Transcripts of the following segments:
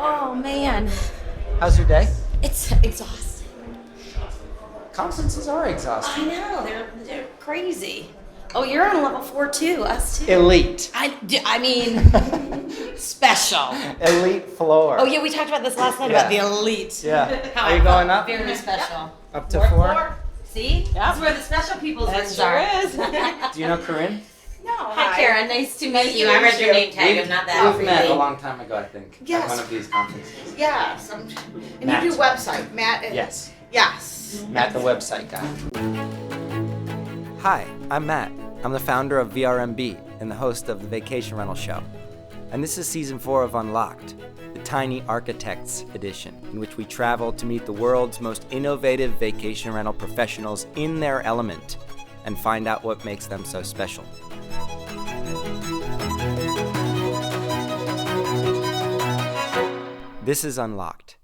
Oh, man. How's your day? It's exhausting. Conferences are exhausting. I know. They're crazy. Oh, you're on level 4 too. Us too. Elite. I mean, special. Elite floor. Oh, yeah. We talked about this last night about the elite. Yeah. How Are you going up? Very special. Yep. Up to 4? See? Yeah. This is where the special people's That rooms sure are. is. Do you know Koryn? No. Hi, Karen. Nice to meet you. I read your name tag. I'm not that We've met a freely. long time ago, I think. Yes. At one of these conferences. Yes. And Matt. you do website, Matt. Yes. Yes. Matt, the website guy. Hi, I'm Matt. I'm the founder of VRMB and the host of the Vacation Rental Show. And this is season 4 of Unlocked, the Tiny Architects edition, in which we travel to meet the world's most innovative vacation rental professionals in their element and find out what makes them so special. This is Unlocked.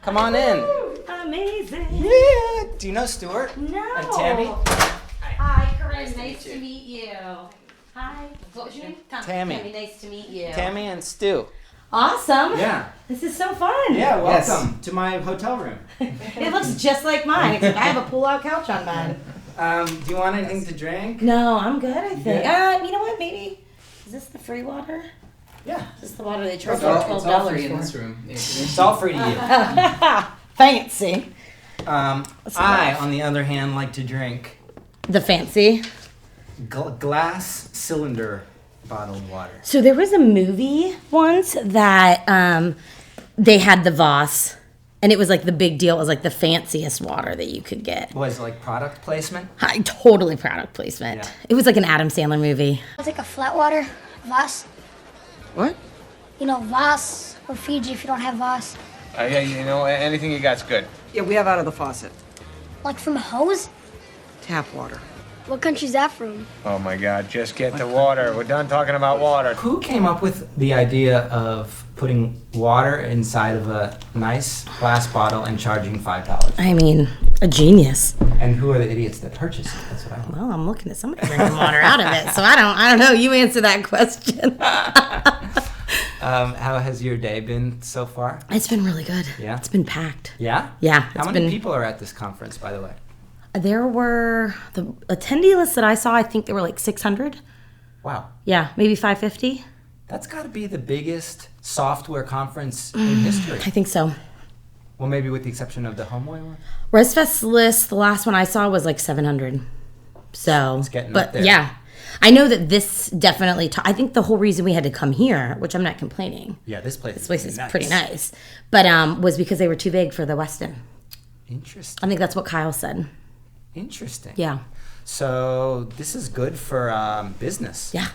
Come on in. Amazing. Yeah. Do you know Stuart? No. And Tammy? Hi, Koryns. Nice to meet you. Hi. What was your name? Tammy. Tammy, nice to meet you. Tammy and Stu. Awesome. Yeah. This is so fun. Yeah, welcome to my hotel room. It looks just like mine, except I have a pull-out couch on mine. Do you want anything to drink? No, I'm good, I think. good? You know what, maybe, is this the free water? Yeah. Is this the water they charge It's like all $12 free in for? this room. It's all free to you. Fancy. I, on the other hand, like to drink The fancy. glass cylinder bottled water. So there was a movie once that they had the Voss, and it was like the big deal. It was like the fanciest water that you could get. Was it like product placement? Totally product placement. Yeah. It was like an Adam Sandler movie. It's like a flat water, Voss. What? You know, Voss or Fiji if you don't have Voss. Yeah, you know, anything you got's good. Yeah, we have out of the faucet. Like from a hose? Tap water. What country's that from? Oh my God, just get the water. We're done talking about water. Who came up with the idea of putting water inside of a nice glass bottle and charging $5? I mean, a genius. And who are the idiots that purchase it? That's what I want. Well, I'm looking at somebody drinking water out of it, so I don't know. You answer that question. How has your day been so far? It's been really good. Yeah? It's been packed. Yeah? Yeah, How it's many been. people are at this conference, by the way? There were the attendee list that I saw. I think there were like 600. Wow. Yeah, maybe 550. That's got to be the biggest software conference in history. I think so. Well, maybe with the exception of the HomeAway one. ResFest list, the last one I saw was like 700. So, It's getting but up there. yeah, I know that this definitely. I think the whole reason we had to come here, which I'm not complaining. Yeah, this place. This place is pretty nice, but was because they were too big for the Westin. Interesting. I think that's what Kyle said. Interesting. Yeah. So this is good for business, Yeah.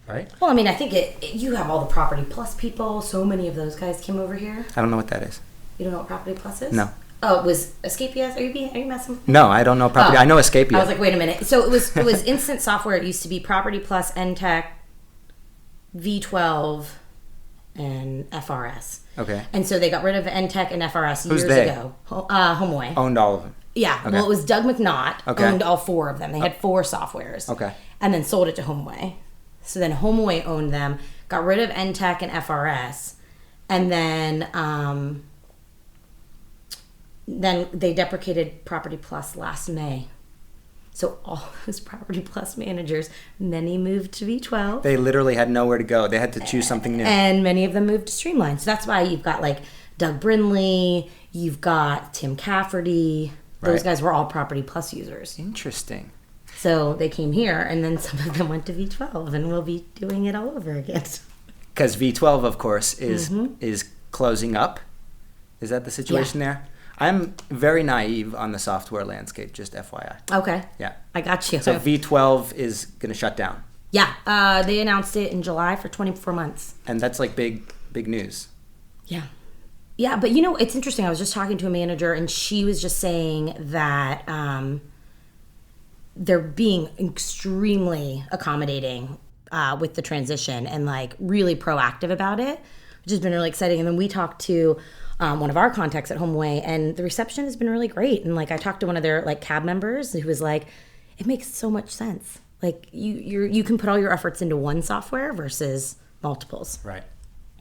right? Well, I mean, I think you have all the Property Plus people. So many of those guys came over here. I don't know what that is. You don't know what Property Plus is? No. Oh, it was Escapias. Are you messing with me? No, I don't know property. Oh. I know Escapia. I was like, wait a minute. So it was instant software. It used to be Property Plus, NTech, V12, and FRS. Okay. And so they got rid of NTech and FRS Who's years they? ago. HomeAway. Owned all of them. Yeah. Okay. Well, it was Doug McNaught Okay. owned all 4 of them. They had 4 softwares. Okay. And then sold it to HomeAway. So then HomeAway owned them, got rid of NTech and FRS, and then they deprecated Property Plus last May. So all those Property Plus managers, many moved to V12. They literally had nowhere to go. They had to choose something new. And many of them moved to Streamline. So that's why you've got like Doug Brindley, you've got Tim Cafferty. Those Right. guys were all Property Plus users. Interesting. So they came here, and then some of them went to V12, and we'll be doing it all over again. Because V12, of course, is Mm-hmm. closing up. Is that the situation there? I'm very naive on the software landscape, just FYI. Okay. Yeah. I got you. So V12 is going to shut down. Yeah. They announced it in July for 24 months. And that's like big news. Yeah. Yeah, but you know, it's interesting. I was just talking to a manager, and she was just saying that they're being extremely accommodating with the transition and like really proactive about it, which has been really exciting. And then we talked to one of our contacts at HomeAway, and the reception has been really great. And like I talked to one of their like cab members who was like, it makes so much sense. Like you can put all your efforts into one software versus multiples. Right.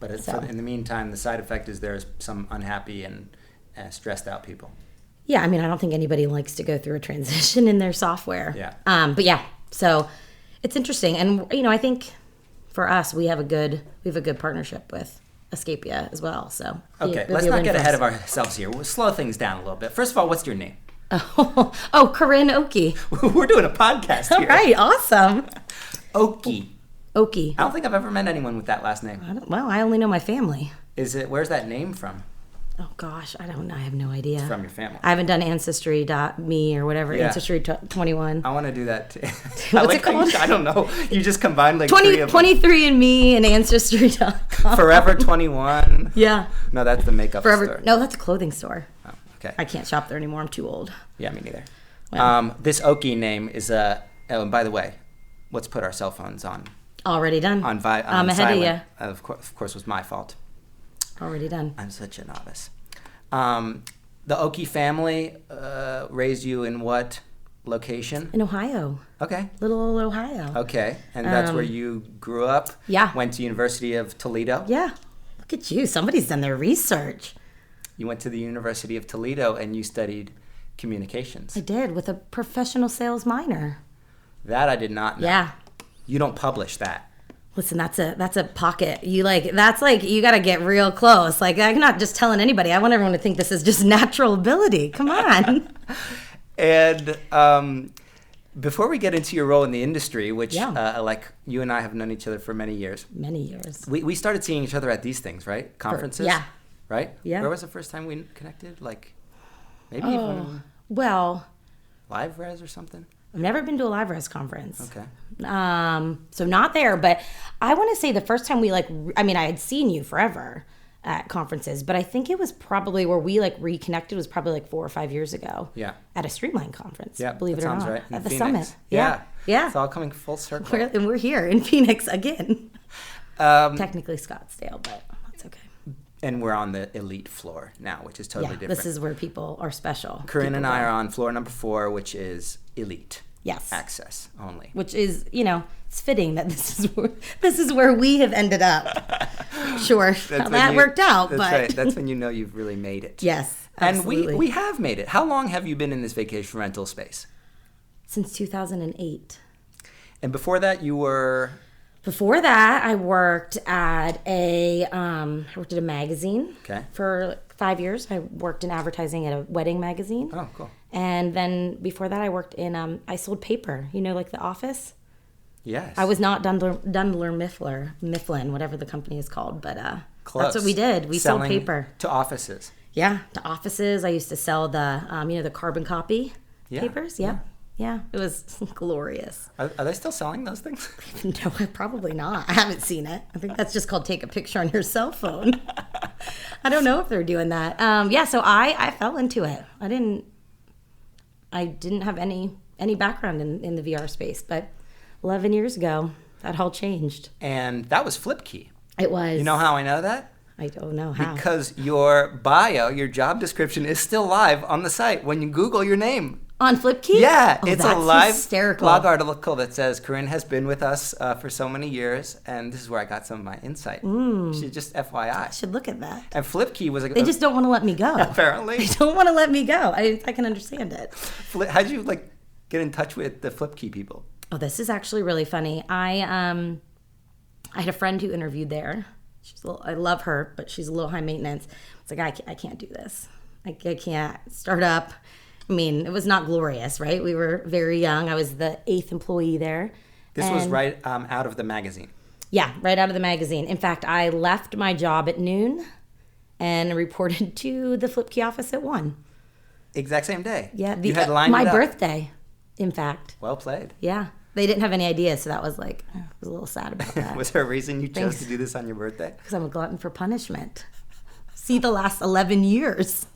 But So. in the meantime, the side effect is there's some unhappy and stressed out people. Yeah, I mean, I don't think anybody likes to go through a transition in their software. Yeah. But yeah, so it's interesting, and I think for us, we have a good partnership with Escapia as well. So Okay, let's not get ahead of ourselves here. We'll slow things down a little bit. First of all, what's your name? Oh, Koryn Okey. We're doing a podcast here. All right, awesome. Okey. Okey. I don't think I've ever met anyone with that last name. I only know my family. Where's that name from? Oh gosh, I don't know. I have no idea. It's from your family. I haven't done Ancestry.me or whatever. Yeah. Ancestry 21. I want to do that too. What's it called? I don't know. You just combined like 3 of them. 23andMe and Ancestry.com. Forever 21. Yeah. No, that's the makeup Forever. store. No, that's a clothing store. Oh, okay. I can't shop there anymore. I'm too old. Yeah, me neither. Well. This Okey name is oh, and by the way, let's put our cell phones on Already done. on I'm ahead silent. of you. Of course, was my fault. Already done. I'm such a novice. The Okey family raised you in what location? In Ohio. Okay. Little old Ohio. Okay. And that's where you grew up? Yeah. Went to University of Toledo? Yeah. Look at you. Somebody's done their research. You went to the University of Toledo and you studied communications. I did with a professional sales minor. That I did not know. Yeah. You don't publish that. Listen, that's a pocket. You got to get real close. Like, I'm not just telling anybody. I want everyone to think this is just natural ability. Come on. And before we get into your role in the industry, which Yeah. like you and I have known each other for many years. Many years. We started seeing each other at these things, right? Conferences? yeah. Right? Yeah. Where was the first time we connected? Like maybe even Well, Live Res or something? I've never been to a Live Res conference. Okay. So not there, but I want to say the first time I had seen you forever at conferences, but I think it was probably where we reconnected was probably 4 or 5 years ago. Yeah. At a Streamline conference. Yeah, Believe that it or sounds not. right. In At the Phoenix. Summit. Yeah. Yeah. It's all coming full circle. And we're here in Phoenix again. Technically Scottsdale, but that's okay. And we're on the elite floor now, which is totally different. This is where people are special. Koryn and I are on floor number 4, which is elite. Yes. Access only. Which is, it's fitting that this is where we have ended up. Sure, how that worked out, that's but right. That's when you know you've really made it. Yes, and absolutely. we have made it. How long have you been in this vacation rental space? Since 2008. And before that, you were. Before that, I worked at a magazine. Okay. For 5 years. I worked in advertising at a wedding magazine. Oh, cool. And then before that, I worked in I sold paper. The Office. Yes. I was not Dundler Mifflin, whatever the company is called, but Close. that's what we did. We sold Selling paper to offices. Yeah, to offices. I used to sell the the carbon copy papers. Yep. Yeah, it was glorious. Are they still selling those things? No, probably not. I haven't seen it. I think that's just called take a picture on your cell phone. I don't know if they're doing that. So I fell into it. I didn't have any background in the VR space, but 11 years ago, that all changed. And that was FlipKey. It was. You know how I know that? I don't know how. Because your bio, your job description is still live on the site when you Google your name. On FlipKey? Yeah, Oh, it's a that's live hysterical. blog article that says Koryn has been with us for so many years, and this is where I got some of my insight. She's just FYI. I should look at that. And FlipKey was They just don't want to let me go. apparently. They don't want to let me go. I can understand it. How'd you get in touch with the FlipKey people? Oh, this is actually really funny. I had a friend who interviewed there. I love her, but she's a little high maintenance. It's like I can't do this. I can't start up. I mean, it was not glorious, right? We were very young. I was the 8th employee there. This was right out of the magazine. Yeah, right out of the magazine. In fact, I left my job at noon and reported to the FlipKey office at 1. Exact same day. Yeah, you had lined my it up. birthday, in fact. Well played. Yeah, they didn't have any idea, so that was I was a little sad about that. Was there a reason you chose Thanks. to do this on your birthday? Because I'm a glutton for punishment. See the last 11 years.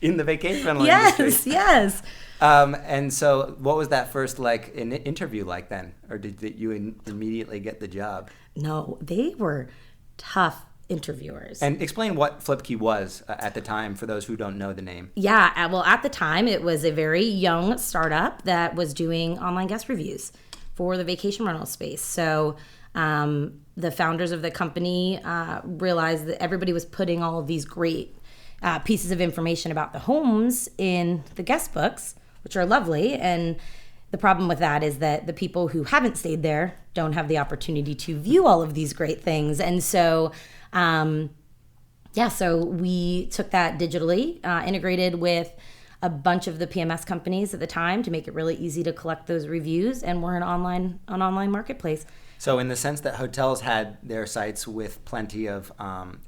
In the vacation rental industry. Yes. And so what was that first interview like then? Or did you immediately get the job? No, they were tough interviewers. And explain what FlipKey was at the time for those who don't know the name. Yeah, well, at the time, it was a very young startup that was doing online guest reviews for the vacation rental space. So the founders of the company realized that everybody was putting all of these great pieces of information about the homes in the guest books, which are lovely. And the problem with that is that the people who haven't stayed there don't have the opportunity to view all of these great things. And so, so we took that digitally, integrated with a bunch of the PMS companies at the time to make it really easy to collect those reviews. And we're an online marketplace. So in the sense that hotels had their sites with plenty of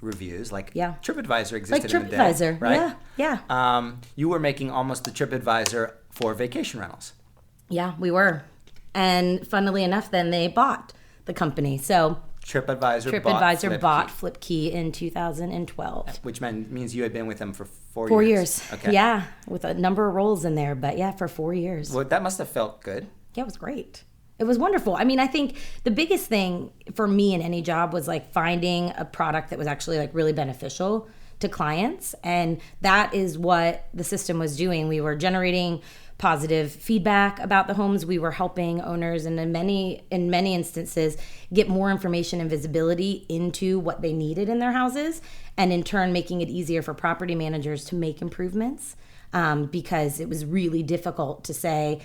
reviews, like TripAdvisor existed in the day, TripAdvisor, right? Yeah. You were making almost the TripAdvisor for vacation rentals. Yeah, we were. And funnily enough, then they bought the company. So TripAdvisor bought FlipKey in 2012. Which means you had been with them for 4 years. 4 years. Okay. Yeah, with a number of roles in there. But yeah, for 4 years. Well, that must have felt good. Yeah, it was great. It was wonderful. I mean, I think the biggest thing for me in any job was like finding a product that was actually like really beneficial to clients. And that is what the system was doing. We were generating positive feedback about the homes. We were helping owners and in many instances get more information and visibility into what they needed in their houses, and in turn making it easier for property managers to make improvements, because it was really difficult to say,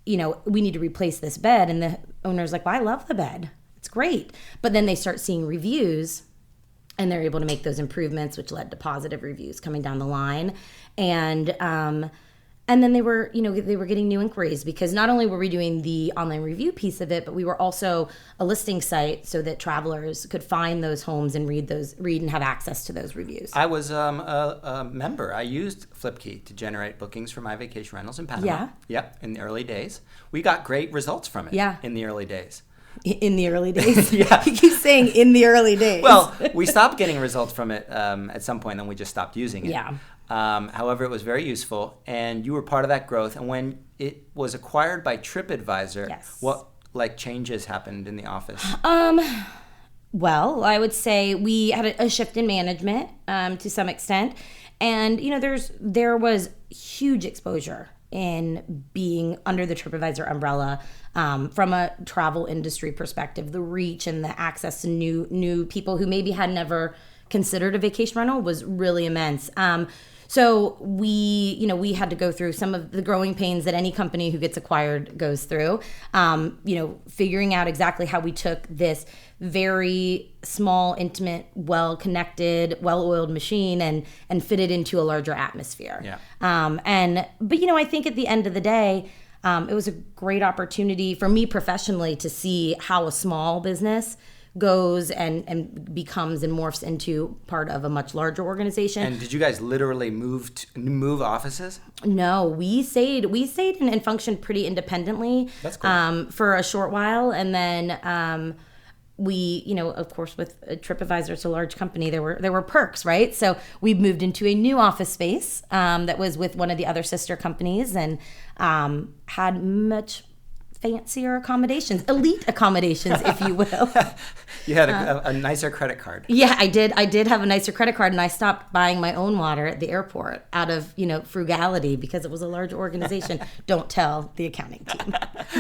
we need to replace this bed, and the owner's like, well, I love the bed, it's great. But then they start seeing reviews and they're able to make those improvements, which led to positive reviews coming down the line. And then they were getting new inquiries, because not only were we doing the online review piece of it, but we were also a listing site so that travelers could find those homes and read and have access to those reviews. I was a member. I used FlipKey to generate bookings for my vacation rentals in Panama. Yeah. Yep, in the early days. We got great results from it. Yeah. In the early days. In the early days? Yeah. You keep saying in the early days. Well, we stopped getting results from it at some point, and we just stopped using it. Yeah. However, it was very useful, and you were part of that growth. And when it was acquired by TripAdvisor, yes. What changes happened in the office? Well, I would say we had a shift in management to some extent, and there was huge exposure in being under the TripAdvisor umbrella, from a travel industry perspective. The reach and the access to new people who maybe had never considered a vacation rental was really immense. So we had to go through some of the growing pains that any company who gets acquired goes through, figuring out exactly how we took this very small, intimate, well-connected, well-oiled machine and fit it into a larger atmosphere. Yeah. But I think at the end of the day, it was a great opportunity for me professionally to see how a small business goes and becomes and morphs into part of a much larger organization. And did you guys literally move offices? No, we stayed and functioned pretty independently. That's cool. For a short while, and then we, of course, with TripAdvisor, it's a large company, there were perks, right? So we moved into a new office space that was with one of the other sister companies, and had much fancier accommodations, elite accommodations, if you will. You had a nicer credit card. Yeah, I did have a nicer credit card, and I stopped buying my own water at the airport out of, frugality, because it was a large organization. Don't tell the accounting team.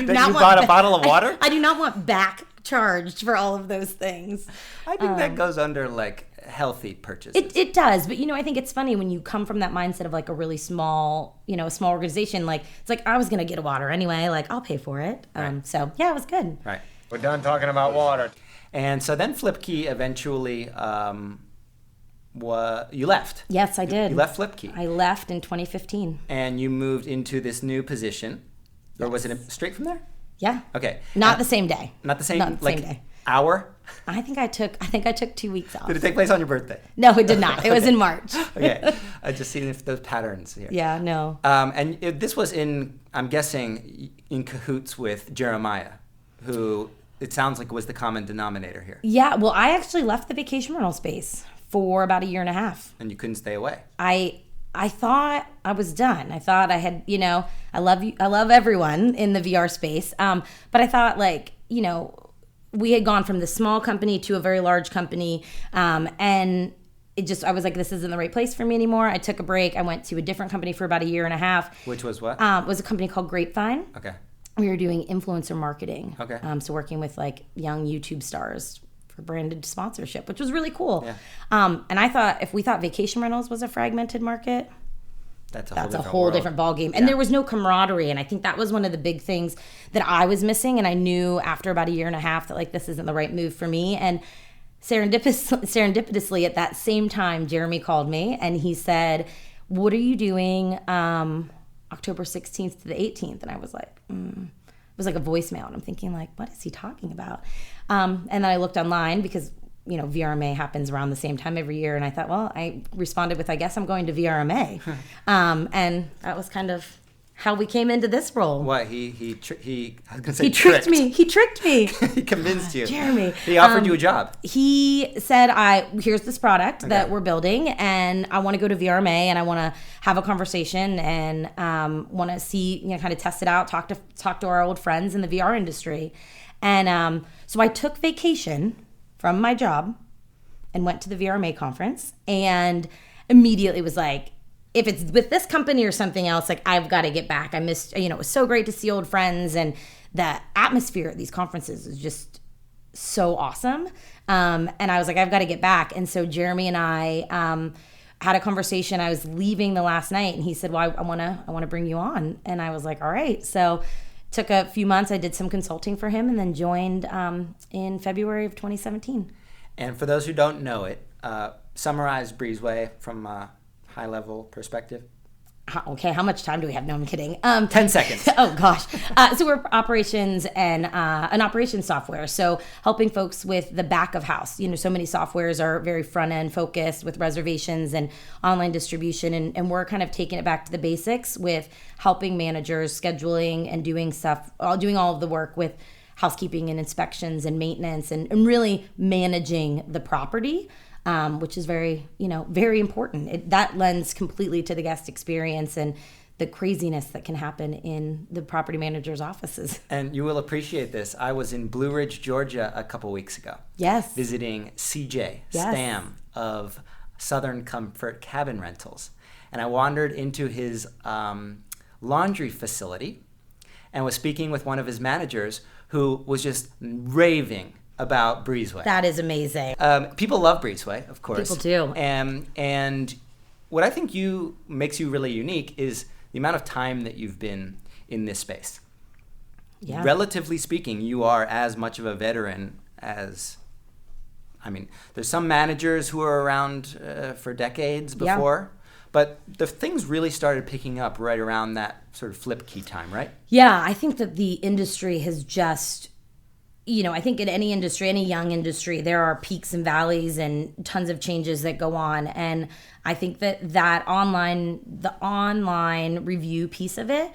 That you bought a bottle of water? I do not want back charged for all of those things. I think that goes under healthy purchases. It does, but I think it's funny when you come from that mindset of a really small, a small organization. It's like I was gonna get a water anyway. I'll pay for it. Right. So yeah, it was good. Right. We're done talking about water. And so then FlipKey eventually, you left. Yes, I did. You left FlipKey. I left in 2015. And you moved into this new position. Or was it straight from there? Yeah. Okay. Not the same day. Not the same. Not the same day. Hour? I think I took 2 weeks off. Did it take place on your birthday? No, it did not. It was in March. Okay. I just seen if those patterns here. Yeah, no. This was I'm guessing, in cahoots with Jeremiah, who it sounds like was the common denominator here. Yeah, well, I actually left the vacation rental space for about a year and a half. And you couldn't stay away. I thought I was done. I thought I had, I love everyone in the VR space. But I thought we had gone from this small company to a very large company. And I was like, this isn't the right place for me anymore. I took a break. I went to a different company for about a year and a half. Which was what? It was a company called Grapevine. Okay. We were doing influencer marketing. Okay. So working with young YouTube stars branded sponsorship, which was really cool. Yeah. And I thought if we thought vacation rentals was a fragmented market, That's a whole different ballgame. And there was no camaraderie. And I think that was one of the big things that I was missing. And I knew after about a year and a half that like, this isn't the right move for me. And serendipitously at that same time, Jeremy called me and he said, what are you doing October 16th to the 18th? And I was like, It was like a voicemail. And I'm thinking like, what is he talking about? And then I looked online because, you know, VRMA happens around the same time every year. And I thought, well, I responded with, I guess I'm going to VRMA. And that was kind of how we came into this role. What, he tricked me. He tricked me. He convinced you. Jeremy. He offered you a job. He said, here's this product that we're building and I want to go to VRMA and I want to have a conversation and want to see, you know, kind of test it out, talk to our old friends in the VR industry. And so I took vacation from my job and went to the VRMA conference and immediately was like, if it's with this company or something else, like I've got to get back. I missed, you know, it was so great to see old friends and the atmosphere at these conferences is just so awesome. And I was like, I've got to get back. And so Jeremy and I had a conversation. I was leaving the last night and he said, well, I want to bring you on. And I was like, all right. So took a few months. I did some consulting for him and then joined in February of 2017. And for those who don't know it, summarize Breezeway from high-level perspective. Okay, how much time do we have? No, I'm kidding. 10 seconds. Oh, gosh. So we're operations and an operations software. So helping folks with the back of house. You know, so many softwares are very front-end focused with reservations and online distribution. And we're kind of taking it back to the basics with helping managers scheduling and doing all of the work with housekeeping and inspections and maintenance and really managing the property. Which is very important. That lends completely to the guest experience and the craziness that can happen in the property manager's offices. And you will appreciate this. I was in Blue Ridge, Georgia a couple weeks ago. Yes. Visiting CJ Stam of Southern Comfort Cabin Rentals. And I wandered into his laundry facility and was speaking with one of his managers who was just raving about Breezeway. That is amazing. People love Breezeway, of course. People do. And what I think makes you really unique is the amount of time that you've been in this space. Yeah. Relatively speaking, you are as much of a veteran as, there's some managers who are around for decades before, but the things really started picking up right around that sort of FlipKey time, right? Yeah, I think that the industry has just... I think in any industry, any young industry, there are peaks and valleys and tons of changes that go on. And I think the online review piece of it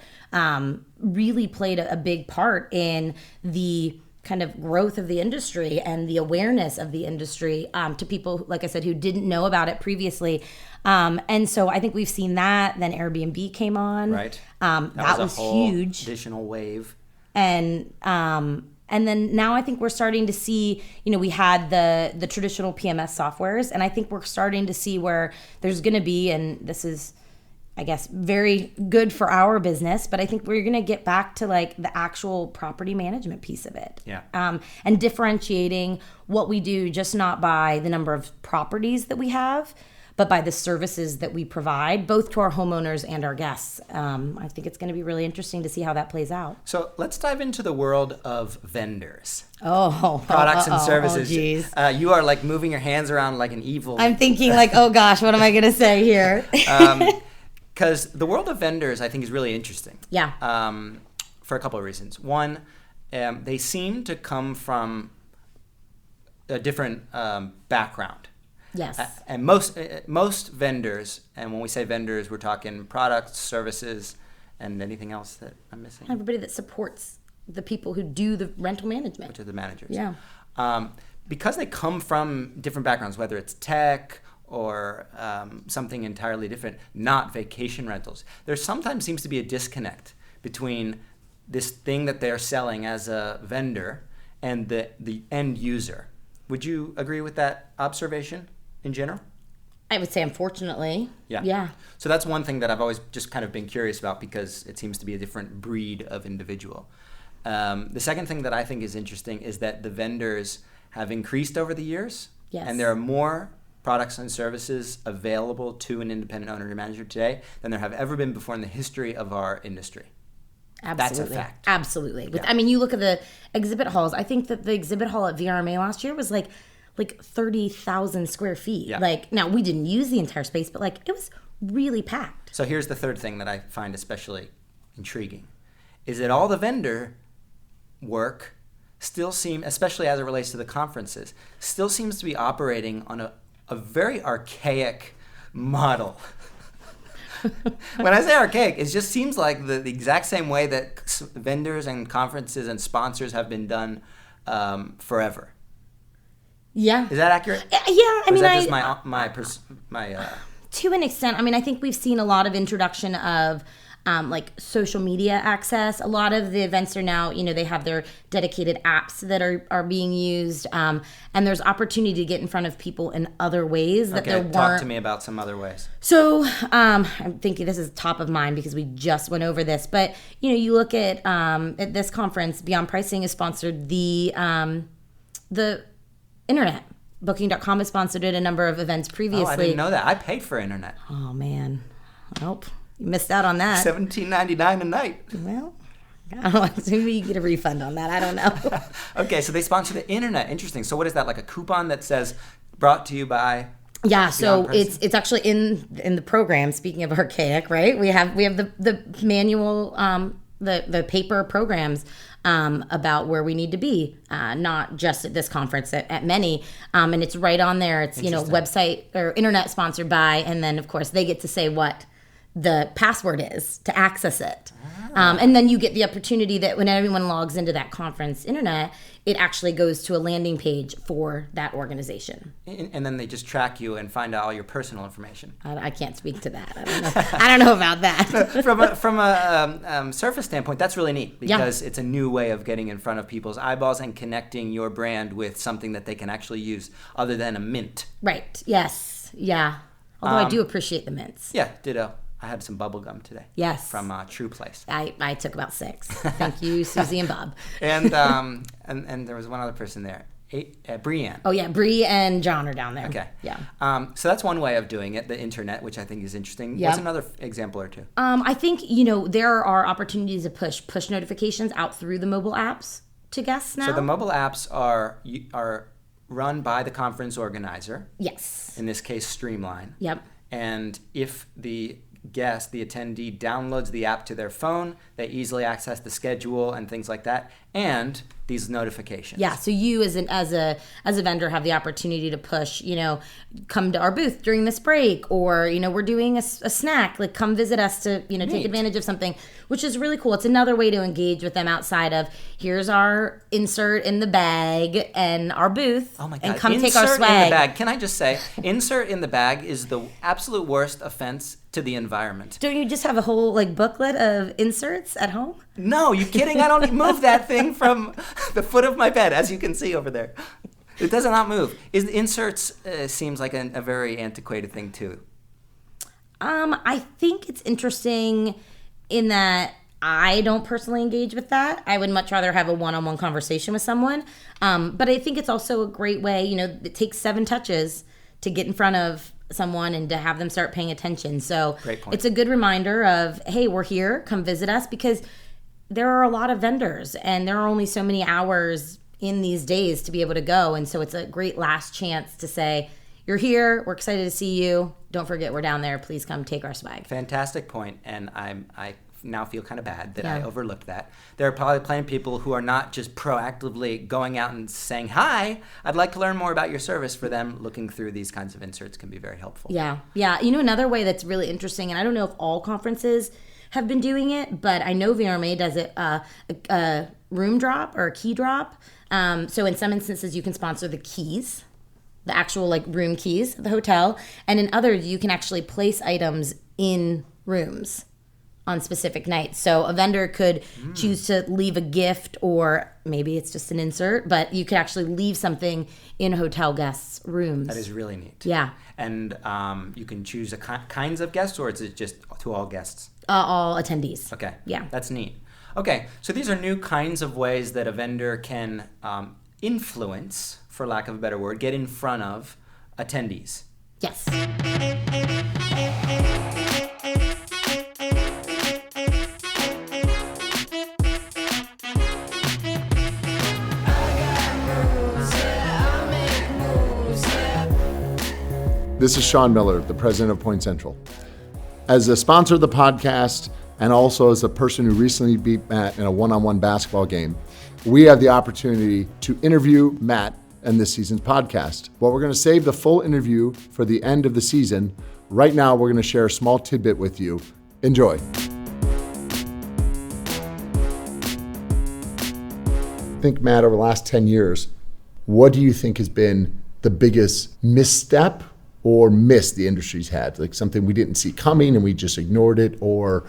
really played a big part in the kind of growth of the industry and the awareness of the industry to people, like I said, who didn't know about it previously. And so I think we've seen that. Then Airbnb came on. Right. That was a whole huge. Additional wave. And then now I think we're starting to see, we had the traditional PMS softwares, and I think we're starting to see where there's going to be, and this is, I guess, very good for our business, but I think we're going to get back to like the actual property management piece of it. Yeah. And differentiating what we do, just not by the number of properties that we have, but by the services that we provide, both to our homeowners and our guests. I think it's going to be really interesting to see how that plays out. So let's dive into the world of vendors. Products and services. Oh, geez. You are like moving your hands around like an evil... I'm thinking like, oh gosh, what am I going to say here? Because the world of vendors, I think, is really interesting. Yeah. For a couple of reasons. One, they seem to come from a different background. Yes. And most vendors, and when we say vendors, we're talking products, services, and anything else that I'm missing. Everybody that supports the people who do the rental management. Which are the managers. Yeah. Because they come from different backgrounds, whether it's tech or something entirely different, not vacation rentals, there sometimes seems to be a disconnect between this thing that they're selling as a vendor and the end user. Would you agree with that observation? In general? I would say, unfortunately. Yeah. So that's one thing that I've always just kind of been curious about because it seems to be a different breed of individual. The second thing that I think is interesting is that the vendors have increased over the years. Yes. And there are more products and services available to an independent owner or manager today than there have ever been before in the history of our industry. Absolutely. That's a fact. Absolutely. I mean, you look at the exhibit halls. I think that the exhibit hall at VRMA last year was like 30,000 square feet. Yeah. Like, now we didn't use the entire space, but like it was really packed. So here's the third thing that I find especially intriguing, is that all the vendor work still especially as it relates to the conferences, still seems to be operating on a very archaic model. When I say archaic, it just seems like the exact same way that vendors and conferences and sponsors have been done forever. Yeah. Is that accurate? Yeah. I Or mean, is that just my to an extent. I mean, I think we've seen a lot of introduction of like social media access. A lot of the events are now, they have their dedicated apps that are being used, and there's opportunity to get in front of people in other ways that there weren't. Talk to me about some other ways. So I'm thinking this is top of mind because we just went over this, but you look at this conference, Beyond Pricing has sponsored the internet. Booking.com has sponsored it a number of events previously. Oh, I didn't know that. I paid for internet. Oh man, nope. You missed out on that. $17.99 a night. Well, I don't know. Maybe you get a refund on that. I don't know. Okay, so they sponsor the internet. Interesting. So what is that, like a coupon that says brought to you by? Yeah, so it's actually in the program. Speaking of archaic, right? We have the manual, the paper programs about where we need to be, not just at this conference, at many, and it's right on there. It's website or internet sponsored by, and then of course they get to say what the password is to access it. And then you get the opportunity that when everyone logs into that conference internet, it actually goes to a landing page for that organization. And then they just track you and find out all your personal information. I can't speak to that. I don't know. I don't know about that. From a surface standpoint, that's really neat because it's a new way of getting in front of people's eyeballs and connecting your brand with something that they can actually use other than a mint. Right. Yes. Yeah. Although I do appreciate the mints. Yeah, ditto. I had some bubble gum today. Yes. From True Place. I took about 6. Thank you, Susie and Bob. And there was one other person there, Brianne. Oh yeah, Bree and John are down there. Okay. Yeah. So that's one way of doing it, the internet, which I think is interesting. Yep. What's another example or two? I think there are opportunities to push notifications out through the mobile apps to guests now. So the mobile apps are run by the conference organizer. Yes. In this case, Streamline. Yep. And if the guest, the attendee, downloads the app to their phone, they easily access the schedule and things like that, and these notifications. Yeah, so you as a vendor have the opportunity to push, come to our booth during this break, or we're doing a snack, like come visit us to take advantage of something, which is really cool. It's another way to engage with them outside of here's our insert in the bag and our booth. Oh my God. And come insert take our swag. In the bag. Can I just say, insert in the bag is the absolute worst offense to the environment. Don't you just have a whole booklet of inserts at home? No, you kidding? I don't move that thing from the foot of my bed, as you can see over there. It does not move. Inserts seems like a very antiquated thing too. I think it's interesting in that I don't personally engage with that. I would much rather have a one-on-one conversation with someone. But I think it's also a great way, it takes 7 touches to get in front of someone and to have them start paying attention. So Great point. It's a good reminder of, hey, we're here, come visit us, because there are a lot of vendors and there are only so many hours in these days to be able to go. And so it's a great last chance to say, you're here, we're excited to see you. Don't forget we're down there. Please come take our swag. Fantastic point. And I now feel kind of bad that I overlooked that. There are probably plenty of people who are not just proactively going out and saying, hi, I'd like to learn more about your service. For them, looking through these kinds of inserts can be very helpful. Yeah. Another way that's really interesting, and I don't know if all conferences have been doing it, but I know VRMA does it, a room drop or a key drop. So in some instances, you can sponsor the keys, the actual room keys at the hotel. And in others, you can actually place items in rooms on specific nights. So a vendor could choose to leave a gift, or maybe it's just an insert, but you could actually leave something in hotel guests' rooms. That is really neat. Yeah. And you can choose kinds of guests, or is it just to all guests? All attendees. Okay. Yeah. That's neat. Okay, so these are new kinds of ways that a vendor can influence, for lack of a better word, get in front of attendees. Yes. This is Sean Miller, the president of Point Central. As a sponsor of the podcast, and also as a person who recently beat Matt in a one-on-one basketball game, we have the opportunity to interview Matt in this season's podcast. But we're going to save the full interview for the end of the season. Right now, we're going to share a small tidbit with you. Enjoy. Think, Matt, over the last 10 years, what do you think has been the biggest misstep or miss the industry's had? Like something we didn't see coming and we just ignored it, or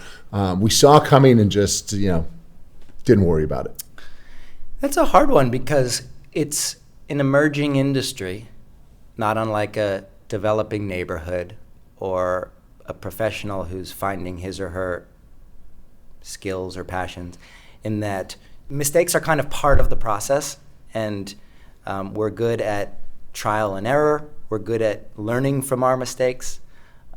we saw coming and just, didn't worry about it? That's a hard one because it's an emerging industry, not unlike a developing neighborhood or a professional who's finding his or her skills or passions, in that mistakes are kind of part of the process, and we're good at trial and error. We're good at learning from our mistakes.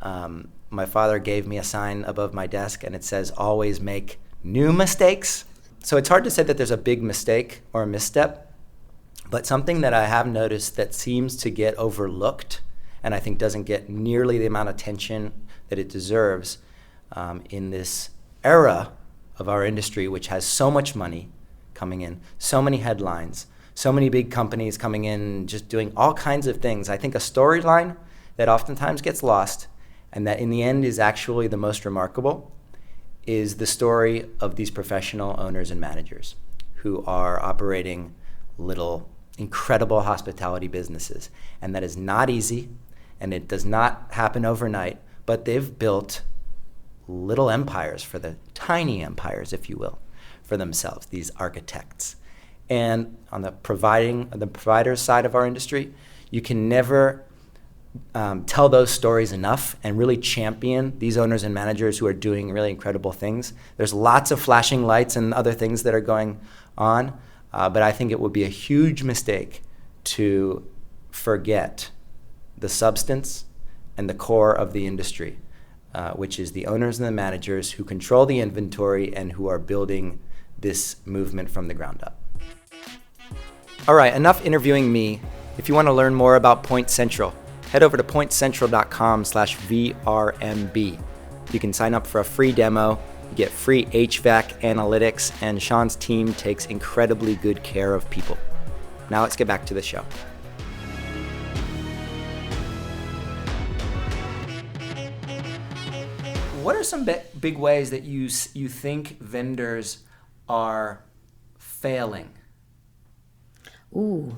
My father gave me a sign above my desk and it says, always make new mistakes. So it's hard to say that there's a big mistake or a misstep, but something that I have noticed that seems to get overlooked and I think doesn't get nearly the amount of attention that it deserves in this era of our industry, which has so much money coming in, so many headlines, so many big companies coming in, just doing all kinds of things. I think a storyline that oftentimes gets lost and that in the end is actually the most remarkable is the story of these professional owners and managers who are operating little incredible hospitality businesses. And that is not easy, and it does not happen overnight, but they've built little empires, for the tiny empires, if you will, for themselves, these architects. And on the provider side of our industry, you can never tell those stories enough and really champion these owners and managers who are doing really incredible things. There's lots of flashing lights and other things that are going on, but I think it would be a huge mistake to forget the substance and the core of the industry, which is the owners and the managers who control the inventory and who are building this movement from the ground up. All right, enough interviewing me. If you want to learn more about Point Central, head over to pointcentral.com/VRMB. You can sign up for a free demo, you get free HVAC analytics, and Sean's team takes incredibly good care of people. Now let's get back to the show. What are some big ways that you think vendors are failing? Ooh,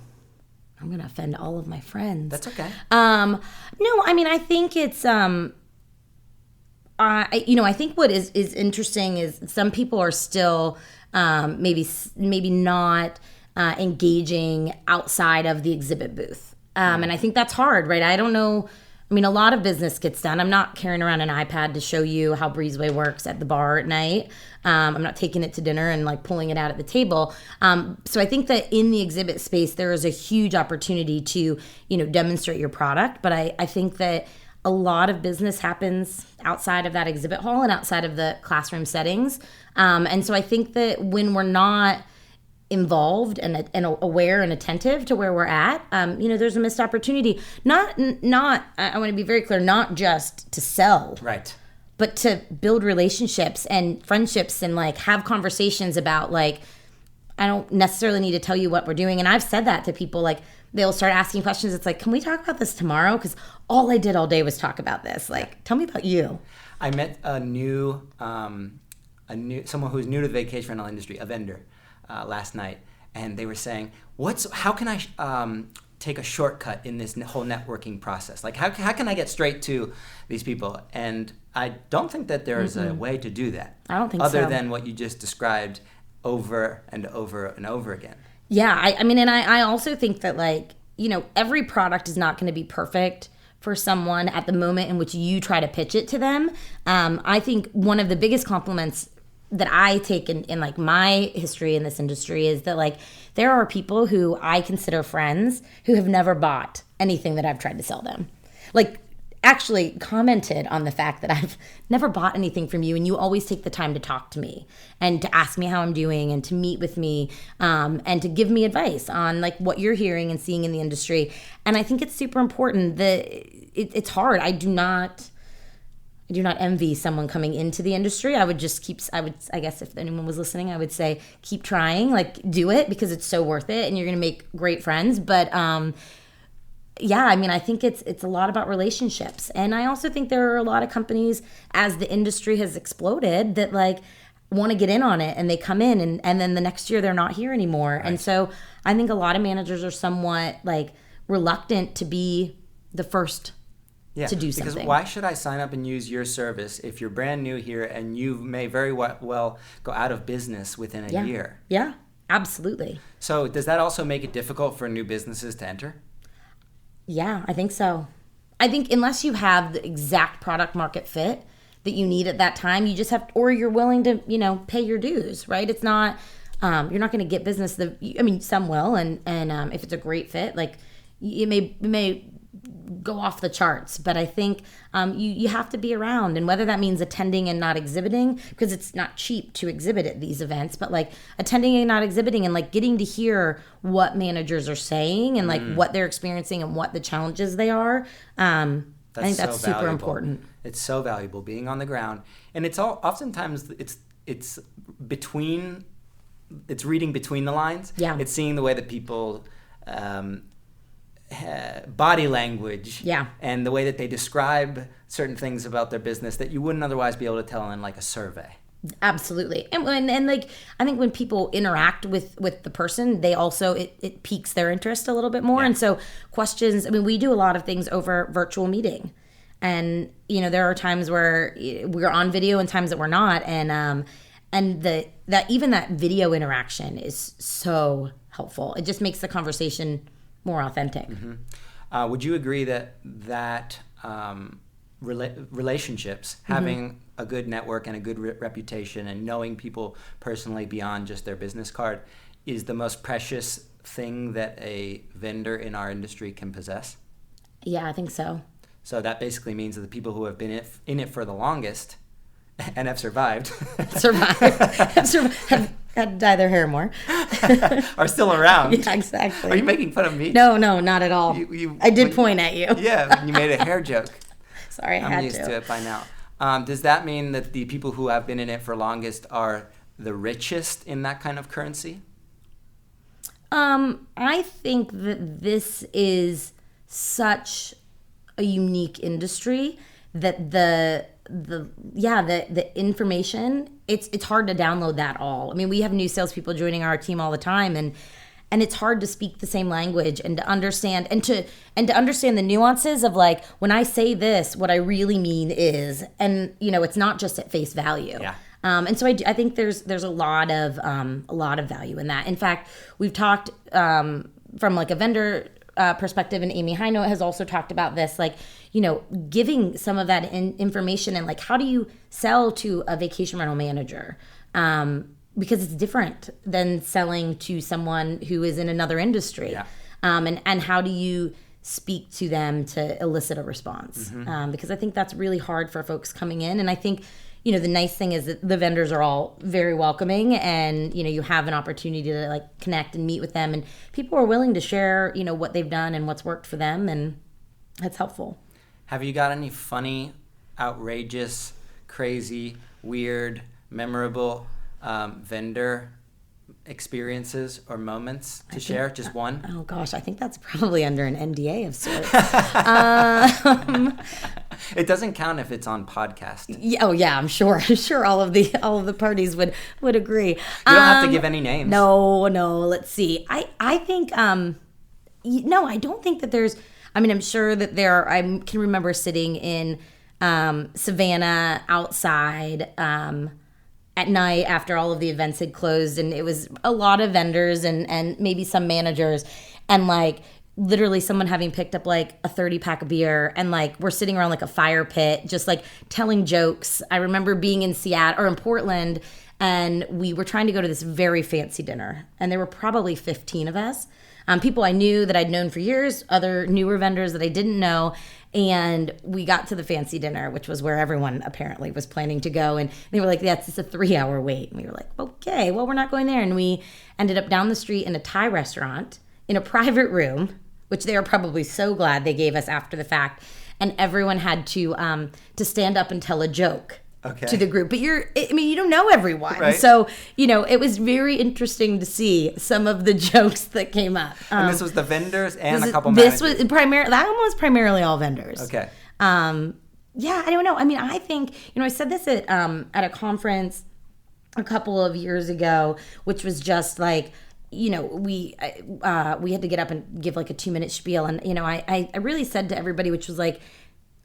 I'm going to offend all of my friends. That's okay. No, I mean, I think it's, I think what is interesting is some people are still maybe not engaging outside of the exhibit booth. And I think that's hard, right? I don't know. I mean, a lot of business gets done. I'm not carrying around an iPad to show you how Breezeway works at the bar at night. I'm not taking it to dinner and like pulling it out at the table. So I think that in the exhibit space, there is a huge opportunity to, demonstrate your product. But I think that a lot of business happens outside of that exhibit hall and outside of the classroom settings. And so I think that when we're not involved and aware and attentive to where we're at, there's a missed opportunity. Not. I want to be very clear. Not just to sell, right, but to build relationships and friendships and like have conversations about like, I don't necessarily need to tell you what we're doing. And I've said that to people. Like they'll start asking questions. It's like, can we talk about this tomorrow? Because all I did all day was talk about this. Like, tell me about you. I met someone who's new to the vacation rental industry, a vendor. Last night, and they were saying, how can I take a shortcut in this whole networking process? Like, how can I get straight to these people? And I don't think that there is a way to do that. I don't think other than what you just described over and over and over again. Yeah, I also think that every product is not going to be perfect for someone at the moment in which you try to pitch it to them. I think one of the biggest compliments that I take in like my history in this industry is that like there are people who I consider friends who have never bought anything that I've tried to sell them. Like actually commented on the fact that I've never bought anything from you and you always take the time to talk to me and to ask me how I'm doing and to meet with me and to give me advice on like what you're hearing and seeing in the industry. And I think it's super important that it's hard. I do not envy someone coming into the industry. I guess if anyone was listening, I would say keep trying, like do it because it's so worth it and you're going to make great friends. But yeah, I mean, I think it's a lot about relationships. And I also think there are a lot of companies, as the industry has exploded, that like want to get in on it and they come in and then the next year they're not here anymore. Right. And so I think a lot of managers are somewhat like reluctant to be the first to do something. Because why should I sign up and use your service if you're brand new here and you may very well go out of business within a year? Yeah, absolutely. So does that also make it difficult for new businesses to enter? Yeah, I think so. I think unless you have the exact product market fit that you need at that time, you just have, or you're willing to, pay your dues, right? It's not, you're not going to get business. Some will, and if it's a great fit, like it may go off the charts, but I think you have to be around, and whether that means attending and not exhibiting, because it's not cheap to exhibit at these events, but like attending and not exhibiting and like getting to hear what managers are saying and like what they're experiencing and what the challenges they are. I think that's so super important. It's so valuable being on the ground, and it's oftentimes it's reading between the lines. Yeah, it's seeing the way that people body language and the way that they describe certain things about their business that you wouldn't otherwise be able to tell in like a survey. Absolutely. And like I think when people interact with the person, they also it piques their interest a little bit more. And so questions, we do a lot of things over virtual meeting, and there are times where we're on video and times that we're not, and that video interaction is so helpful. It just makes the conversation more authentic. Mm-hmm. Would you agree that relationships, having a good network and a good reputation and knowing people personally beyond just their business card is the most precious thing that a vendor in our industry can possess? Yeah, I think so. So that basically means that the people who have been in it for the longest and have survived. Have had to dye their hair more. Are still around. Yeah, exactly. Are you making fun of me? No, not at all. I did point at you. Yeah, you made a hair joke. Sorry, I'm used to it by now. Does that mean that the people who have been in it for longest are the richest in that kind of currency? I think that this is such a unique industry that the information, it's hard to download that all. We have new salespeople joining our team all the time, and it's hard to speak the same language and to understand and to understand the nuances of like when I say this, what I really mean is, and it's not just at face value. Yeah. And so I think there's a lot of value in that. In fact, we've talked from like a vendor perspective, and Amy Hinote has also talked about this, like, giving some of that information and like how do you sell to a vacation rental manager? Because it's different than selling to someone who is in another industry. Yeah. And how do you speak to them to elicit a response? Because I think that's really hard for folks coming in. And I think, the nice thing is that the vendors are all very welcoming, and, you have an opportunity to like connect and meet with them, and people are willing to share, what they've done and what's worked for them. And that's helpful. Have you got any funny, outrageous, crazy, weird, memorable vendor experiences or moments to share? Just one? Oh gosh, I think that's probably under an NDA of sorts. It doesn't count if it's on podcast. Yeah, I'm sure. I'm sure all of the parties would agree. You don't have to give any names. No. Let's see. I think no, I don't think that there's. I'm sure that there. I can remember sitting in Savannah outside at night after all of the events had closed, and it was a lot of vendors and maybe some managers, and like literally someone having picked up like a 30-pack of beer, and like we're sitting around like a fire pit just like telling jokes. I remember being in Seattle or in Portland, and we were trying to go to this very fancy dinner, and there were probably 15 of us. People I knew that I'd known for years, other newer vendors that I didn't know. And we got to the fancy dinner, which was where everyone apparently was planning to go. And they were like, "That's just a 3-hour wait." And we were like, "Okay, well, we're not going there." And we ended up down the street in a Thai restaurant in a private room, which they were probably so glad they gave us after the fact. And everyone had to stand up and tell a joke. Okay. To the group. But you don't know everyone. Right. So, it was very interesting to see some of the jokes that came up. And this was the vendors and a couple managers? That one was primarily all vendors. Okay. Yeah, I don't know. I mean, I think, I said this at a conference a couple of years ago, which was just like, we had to get up and give like a 2-minute spiel. And, I really said to everybody, which was like,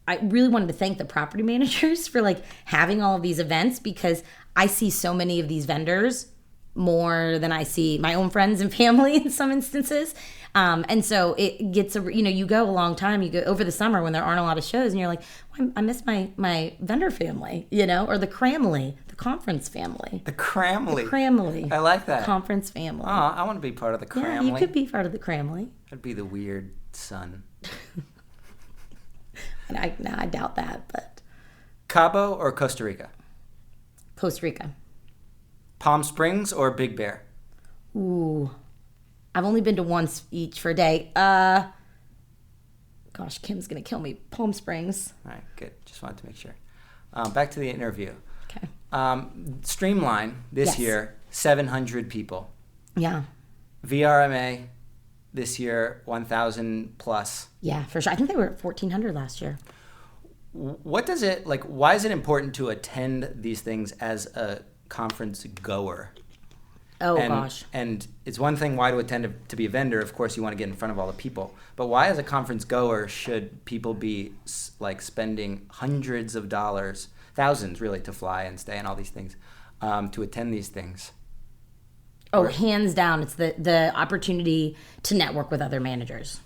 I really wanted to thank the property managers for like having all of these events, because I see so many of these vendors more than I see my own friends and family in some instances. And so it gets, you go a long time, you go over the summer when there aren't a lot of shows, and you're like, I miss my vendor family, or the Cramley, the conference family. The Cramley. The Cramley. I like that. Conference family. Oh, I want to be part of the Cramley. Yeah, you could be part of the Cramley. I'd be the weird son. And I doubt that, but. Cabo or Costa Rica? Costa Rica. Palm Springs or Big Bear? Ooh. I've only been to once each for a day. Gosh, Kim's going to kill me. Palm Springs. All right, good. Just wanted to make sure. Back to the interview. Okay. Streamline this year, 700 people. Yeah. VRMA this year, 1,000 plus. Yeah, for sure. I think they were at 1,400 last year. What does it, why is it important to attend these things as a conference goer? Gosh. And it's one thing why to attend to be a vendor. Of course, you want to get in front of all the people. But why, as a conference goer, should people be spending hundreds of dollars, thousands really, to fly and stay and all these things, to attend these things? Hands down, it's the opportunity to network with other managers.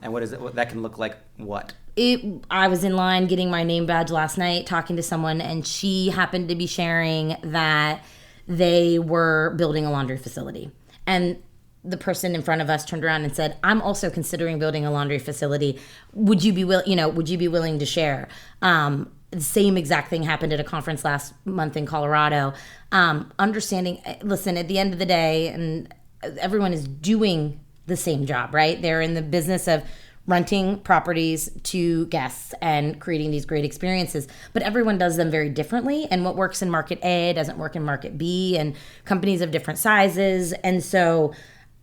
And what is it? That can look like what? I was in line getting my name badge last night, talking to someone, and she happened to be sharing that they were building a laundry facility. And the person in front of us turned around and said, "I'm also considering building a laundry facility. Would you be willing to share?" The same exact thing happened at a conference last month in Colorado. Understanding, listen, at the end of the day, and everyone is doing the same job, right? They're in the business of renting properties to guests and creating these great experiences, but everyone does them very differently. And what works in market A doesn't work in market B, and companies of different sizes. And so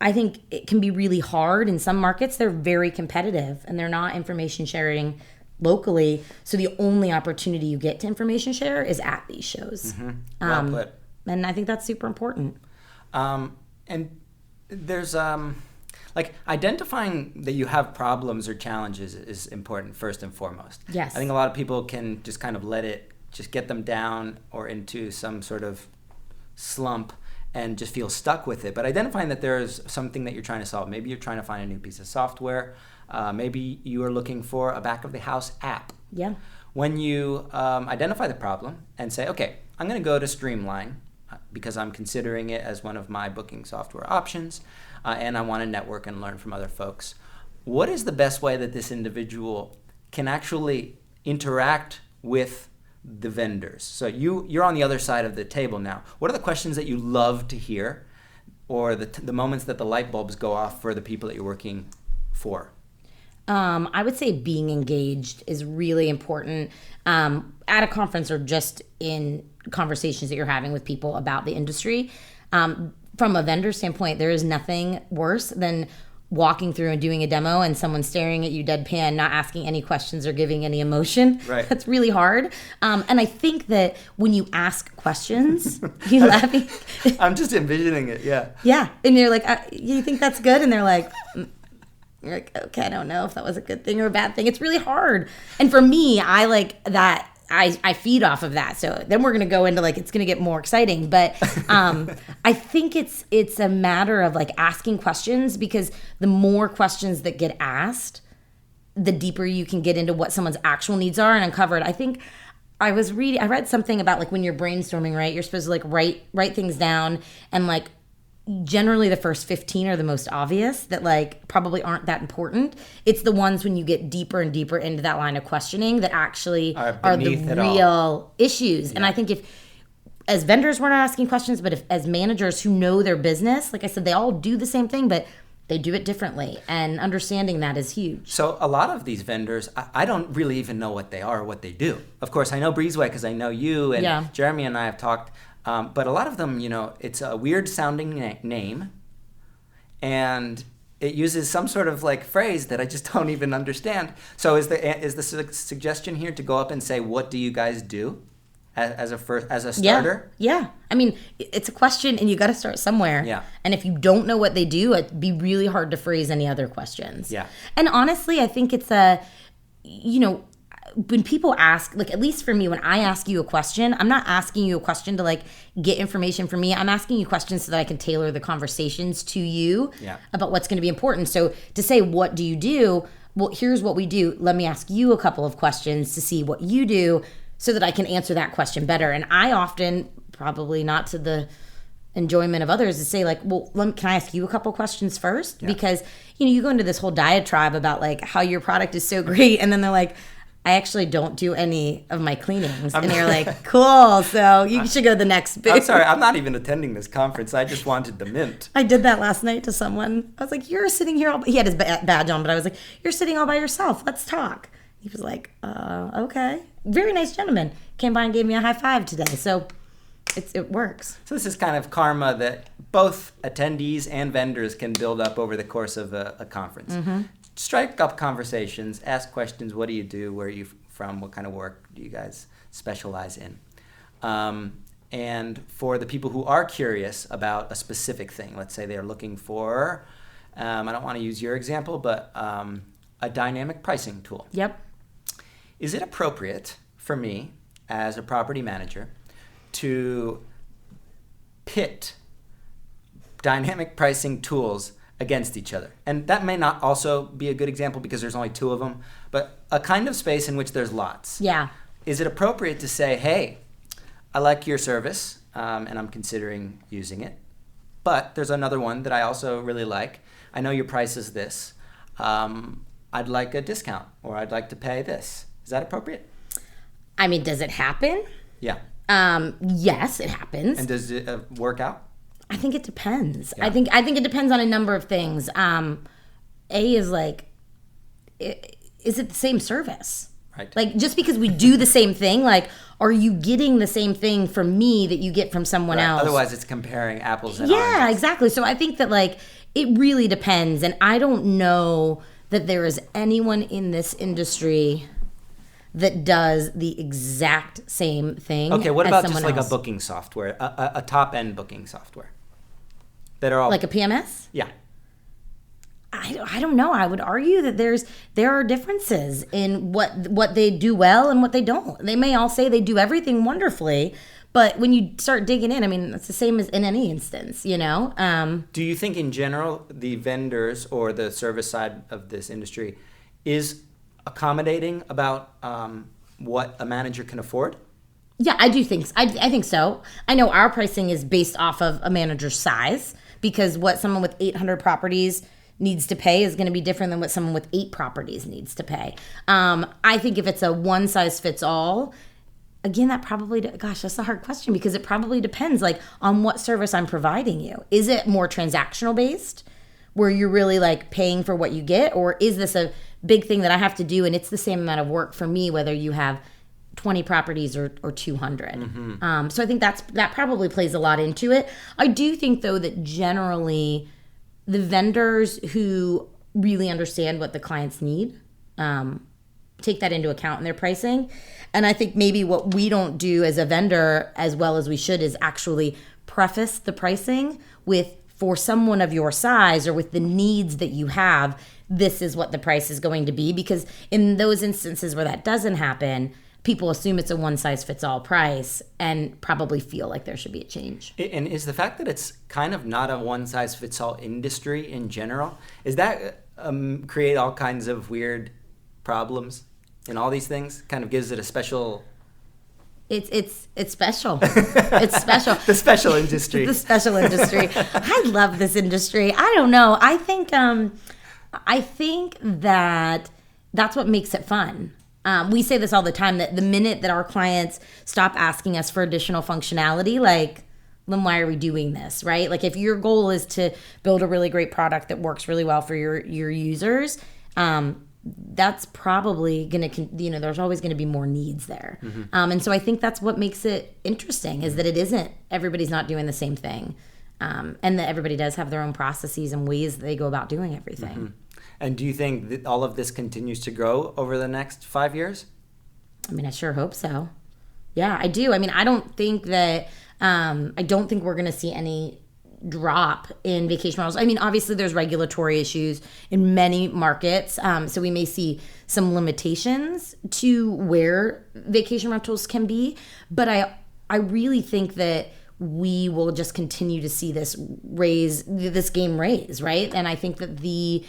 I think it can be really hard. In some markets, they're very competitive and they're not information sharing locally. So the only opportunity you get to information share is at these shows. Mm-hmm. Well put. And I think that's super important. And there's identifying that you have problems or challenges is important first and foremost. Yes. I think a lot of people can just kind of let it just get them down or into some sort of slump and just feel stuck with it. But identifying that there's something that you're trying to solve. Maybe you're trying to find a new piece of software. Maybe you are looking for a back of the house app. Yeah. When you identify the problem and say, okay, I'm going to go to Streamline because I'm considering it as one of my booking software options, and I want to network and learn from other folks. What is the best way that this individual can actually interact with the vendors? So you're on the other side of the table now. What are the questions that you love to hear, or the moments that the light bulbs go off for the people that you're working for? I would say being engaged is really important at a conference or just in conversations that you're having with people about the industry. From a vendor standpoint, there is nothing worse than walking through and doing a demo and someone staring at you deadpan, not asking any questions or giving any emotion. Right. That's really hard. And I think that when you ask questions, you laughing. I'm just envisioning it, yeah. Yeah. And you're like, you think that's good? And they're like, you're like, okay, I don't know if that was a good thing or a bad thing. It's really hard. And for me, I like that. I feed off of that. So then we're going to go into it's going to get more exciting. But I think it's a matter of asking questions, because the more questions that get asked, the deeper you can get into what someone's actual needs are and uncover it. I think I read something about like when you're brainstorming, right? You're supposed to like write things down, and like generally the first 15 are the most obvious that like probably aren't that important. It's the ones when you get deeper and deeper into that line of questioning that actually are the real issues. Yeah. And I think if as vendors we're not asking questions, but if as managers who know their business, like I said, they all do the same thing, but they do it differently, and understanding that is huge. So a lot of these vendors, I don't really even know what they are or what they do. Of course, I know Breezeway because I know you, and Jeremy and I have talked. But a lot of them, it's a weird sounding name, and it uses some sort of like phrase that I just don't even understand. So is the suggestion here to go up and say, what do you guys do? As a starter? Yeah. I mean, it's a question, and you got to start somewhere. Yeah. And if you don't know what they do, it'd be really hard to phrase any other questions. Yeah. And honestly, I think it's when people ask, like at least for me, when I ask you a question, I'm not asking you a question to like get information from me. I'm asking you questions so that I can tailor the conversations to you about what's going to be important. So to say, what do you do? Well, here's what we do. Let me ask you a couple of questions to see what you do, so that I can answer that question better. And I often, probably not to the enjoyment of others, to say like, well, can I ask you a couple questions first? Yeah. Because, you go into this whole diatribe about like how your product is so great, and then they're like, I actually don't do any of my cleanings. And you're like, cool, so you should go to the next booth. I'm sorry, I'm not even attending this conference. I just wanted the mint. I did that last night to someone. I was like, you're sitting here he had his badge on, but I was like, you're sitting all by yourself. Let's talk. He was like, okay. Very nice gentleman. Came by and gave me a high five today. So it works. So this is kind of karma that both attendees and vendors can build up over the course of a conference. Mm-hmm. Strike up conversations, ask questions. What do you do? Where are you from? What kind of work do you guys specialize in? And for the people who are curious about a specific thing, let's say they're looking for, I don't want to use your example, but a dynamic pricing tool. Yep. Is it appropriate for me as a property manager to pit dynamic pricing tools against each other? And that may not also be a good example because there's only two of them, but a kind of space in which there's lots. Yeah. Is it appropriate to say, hey, I like your service and I'm considering using it, but there's another one that I also really like. I know your price is this. I'd like a discount, or I'd like to pay this. Is that appropriate? I mean, does it happen? Yeah. Yes, it happens. And does it work out? I think it depends. Yeah. I think it depends on a number of things. A is like, is it the same service? Right. Like, just because we do the same thing, like, are you getting the same thing from me that you get from someone else? Otherwise, it's comparing apples and oranges. Yeah, exactly. So I think that like it really depends, and I don't know that there is anyone in this industry that does the exact same thing. Okay, what about just like else. a booking software, a top-end booking software? That are all like a PMS? Yeah. I don't know. I would argue that there are differences in what they do well and what they don't. They may all say they do everything wonderfully, but when you start digging in, I mean, it's the same as in any instance, Do you think in general the vendors or the service side of this industry is accommodating about what a manager can afford? Yeah, I do think I think so. I know our pricing is based off of a manager's size, because what someone with 800 properties needs to pay is going to be different than what someone with 8 properties needs to pay. I think if it's a one size fits all, again, that probably, gosh, that's a hard question, because it probably depends like on what service I'm providing you. Is it more transactional based, where you're really like paying for what you get, or is this a big thing that I have to do and it's the same amount of work for me whether you have 20 properties or 200? Mm-hmm. So I think that probably plays a lot into it. I do think though that generally the vendors who really understand what the clients need take that into account in their pricing. And I think maybe what we don't do as a vendor as well as we should is actually preface the pricing with, for someone of your size or with the needs that you have, this is what the price is going to be. Because in those instances where that doesn't happen, people assume it's a one-size-fits-all price and probably feel like there should be a change. And is the fact that it's kind of not a one-size-fits-all industry in general, is that create all kinds of weird problems in all these things? Kind of gives it a special It's special. It's special. The special industry. The special industry. I love this industry. I don't know. I think that that's what makes it fun. We say this all the time, that the minute that our clients stop asking us for additional functionality, like, then why are we doing this, right? Like, if your goal is to build a really great product that works really well for your users, that's probably going to, there's always going to be more needs there. And so I think that's what makes it interesting, is that it isn't, everybody's not doing the same thing. And that everybody does have their own processes and ways that they go about doing everything. And do you think that all of this continues to grow over the next 5 years? I mean, I sure hope so. Yeah, I do. I mean, I don't think we're going to see any drop in vacation rentals. I mean, obviously there's regulatory issues in many markets. So we may see some limitations to where vacation rentals can be. But I really think that we will just continue to see this game raise, right? And I think that the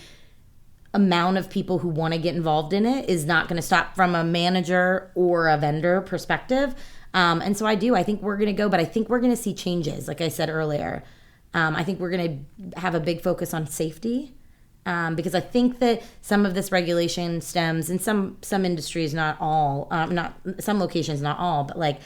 amount of people who want to get involved in it is not going to stop from a manager or a vendor perspective. And so I think we're going to go, but I think we're going to see changes. Like I said earlier, I think we're going to have a big focus on safety, because I think that some of this regulation stems in some industries, not all, not some locations, not all, but like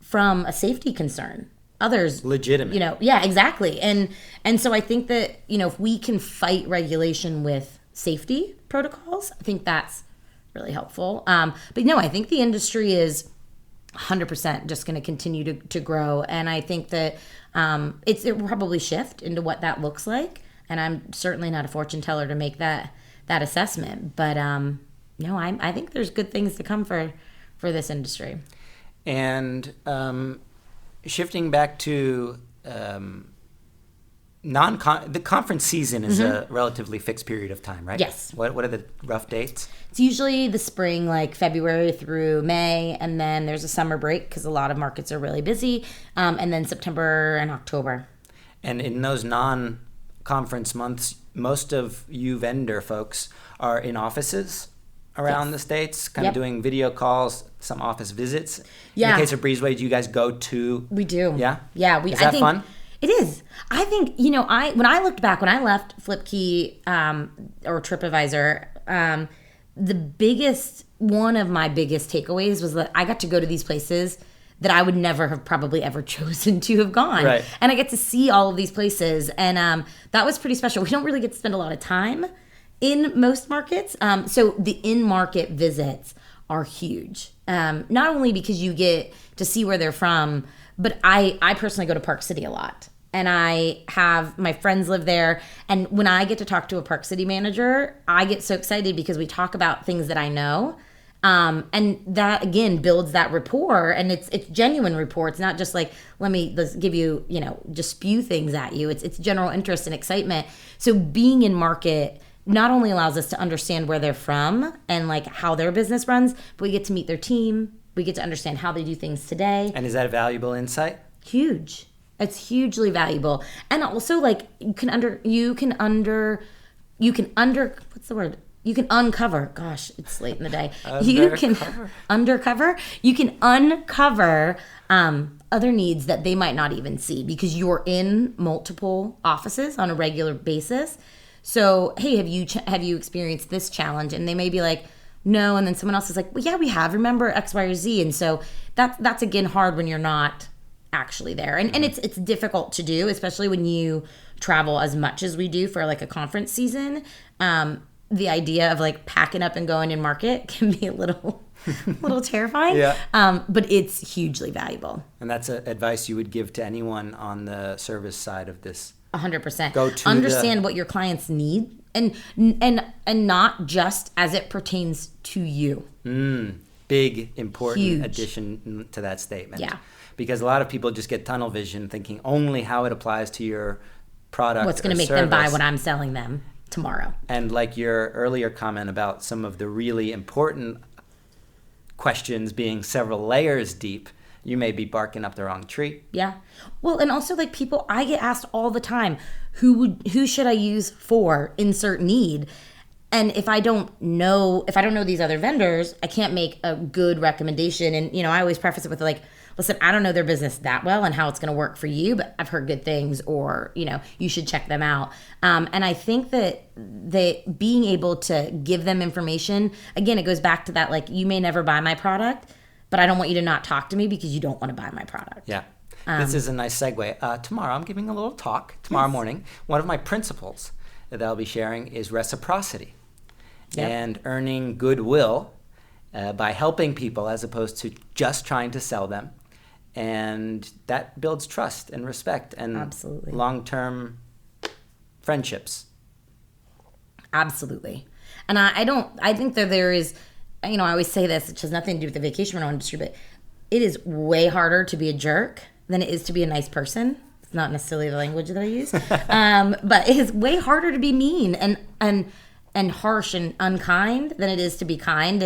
from a safety concern. Others legitimate. Yeah, exactly. And so I think that, if we can fight regulation with safety protocols, I think that's really helpful. But no, I think the industry is 100% just going to continue to grow. And I think that it will probably shift into what that looks like. And I'm certainly not a fortune teller to make that assessment. But no, I think there's good things to come for this industry. And shifting back to the conference season is a relatively fixed period of time, right? Yes. What are the rough dates? It's usually the spring, like February through May, and then there's a summer break because a lot of markets are really busy, and then September and October. And in those non-conference months, most of you vendor folks are in offices around the States, kind of doing video calls, some office visits. Yeah. In the case of Breezeway, do you guys go to? We do. Yeah? Yeah. Is that fun? It is. I think, when I looked back, when I left FlipKey or TripAdvisor, one of my biggest takeaways was that I got to go to these places that I would never have probably ever chosen to have gone. Right. And I get to see all of these places. And that was pretty special. We don't really get to spend a lot of time in most markets. So the in-market visits are huge. Not only because you get to see where they're from, but I personally go to Park City a lot. And I have my friends live there. And when I get to talk to a Park City manager, I get so excited because we talk about things that I know. And that, again, builds that rapport. And it's genuine rapport. It's not just like, let's give you, just spew things at you. It's general interest and excitement. So being in market not only allows us to understand where they're from and like how their business runs, but we get to meet their team. We get to understand how they do things today. And is that a valuable insight? Huge. It's hugely valuable. And also, like, you can uncover. Gosh, it's late in the day. You can uncover other needs that they might not even see because you're in multiple offices on a regular basis. So, hey, have you experienced this challenge? And they may be like, no. And then someone else is like, well, yeah, we have. Remember X, Y, or Z. And so that's again hard when you're not actually there. And it's difficult to do, especially when you travel as much as we do for like a conference season. The idea of like packing up and going in market can be a little terrifying. Yeah. But it's hugely valuable. And that's advice you would give to anyone on the service side of this. 100%. Go to understand what your clients need and not just as it pertains to you. Big, important Huge. addition to that statement. Yeah. Because a lot of people just get tunnel vision thinking only how it applies to your product. What's going to make them buy what I'm selling them tomorrow. And like your earlier comment about some of the really important questions being several layers deep, you may be barking up the wrong tree. Yeah. Well, and also like people, I get asked all the time, who should I use for insert need? And if I don't know these other vendors, I can't make a good recommendation. And, I always preface it with like, listen, I don't know their business that well and how it's going to work for you, but I've heard good things, or, you should check them out. And I think that being able to give them information, again, it goes back to that, like, you may never buy my product, but I don't want you to not talk to me because you don't want to buy my product. Yeah. This is a nice segue. Tomorrow I'm giving a little talk, morning. One of my principles that I'll be sharing is reciprocity. Yep. And earning goodwill by helping people as opposed to just trying to sell them. And that builds trust and respect and absolutely long-term friendships. Absolutely. And I think that there is, I always say this, which has nothing to do with the vacation rental industry, but it is way harder to be a jerk than it is to be a nice person. It's not necessarily the language that I use. But it is way harder to be mean and harsh and unkind than it is to be kind.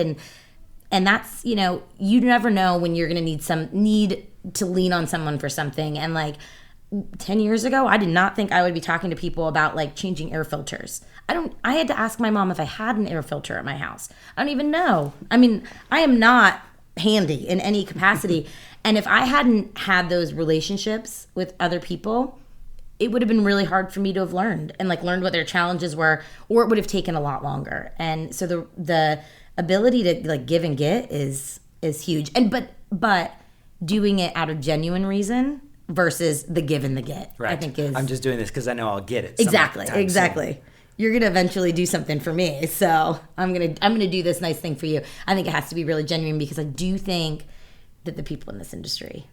And that's, you never know when you're going to need to lean on someone for something. And like 10 years ago, I did not think I would be talking to people about like changing air filters. I had to ask my mom if I had an air filter at my house. I don't even know. I mean, I am not handy in any capacity. And if I hadn't had those relationships with other people, it would have been really hard for me to have learned what their challenges were, or it would have taken a lot longer. And so the ability to like give and get is huge. And but doing it out of genuine reason versus the give and the get, right. I think is. I'm just doing this because I know I'll get it. Exactly. Soon. You're gonna eventually do something for me, so I'm gonna do this nice thing for you. I think it has to be really genuine because I do think that the people in this industry,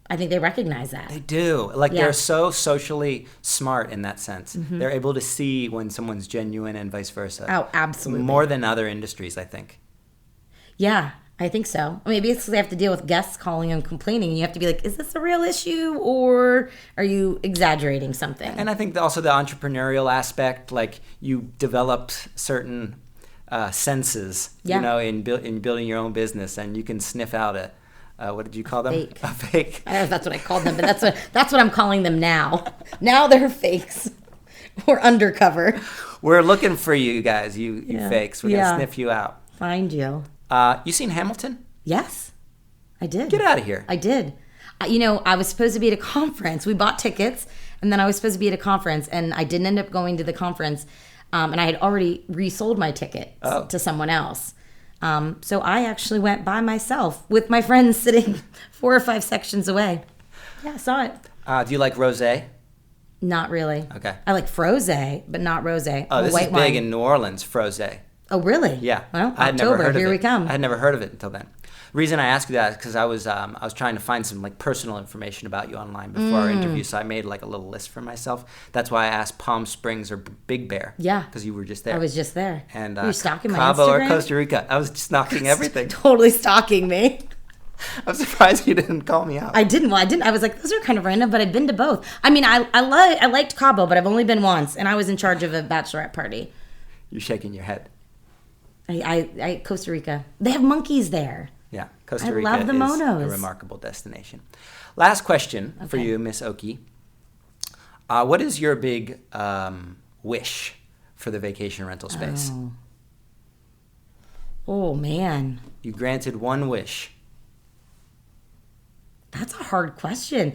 I think they recognize that. They do. They're so socially smart in that sense. Mm-hmm. They're able to see when someone's genuine and vice versa. Oh, absolutely. More than other industries, I think. Yeah, I think so. Maybe it's because they have to deal with guests calling and complaining. And you have to be like, is this a real issue or are you exaggerating something? And I think also the entrepreneurial aspect, like you developed certain senses, in building your own business, and you can sniff out what did you call them? Fake. A fake. I don't know if that's what I called them, but that's what I'm calling them now. Now they're fakes. Or undercover. We're looking for you guys, you fakes. We're gonna sniff you out. Find you. You seen Hamilton? Yes, I did. Get out of here. I did. I was supposed to be at a conference. We bought tickets, and then I was supposed to be at a conference, and I didn't end up going to the conference. And I had already resold my ticket to someone else. So I actually went by myself with my friends sitting 4 or 5 sections away. Yeah, I saw it. Do you like rosé? Not really. Okay. I like frosé, but not rosé. Oh, this white is big wine. in New Orleans, frosé. Oh, really? Yeah. Well, I had never October, heard of here it. we come. I had never heard of it until then. The reason I asked you that is because I was trying to find some like personal information about you online before our interview, so I made like a little list for myself. That's why I asked Palm Springs or Big Bear. Yeah. Because you were just there. I was just there. And you were stalking my Cabo Instagram? or Costa Rica. I was stalking everything. Totally stalking me. I'm surprised you didn't call me out. I didn't. Well, I didn't. I was like, those are kind of random, but I've been to both. I mean, I liked Cabo, but I've only been once, and I was in charge of a bachelorette party. You're shaking your head. I Costa Rica. They have monkeys there. Yeah, Costa Rica love the is monos. a remarkable destination. Last question for you, Miss Okey. What is your big wish for the vacation rental space? Oh, man. You granted one wish. That's a hard question.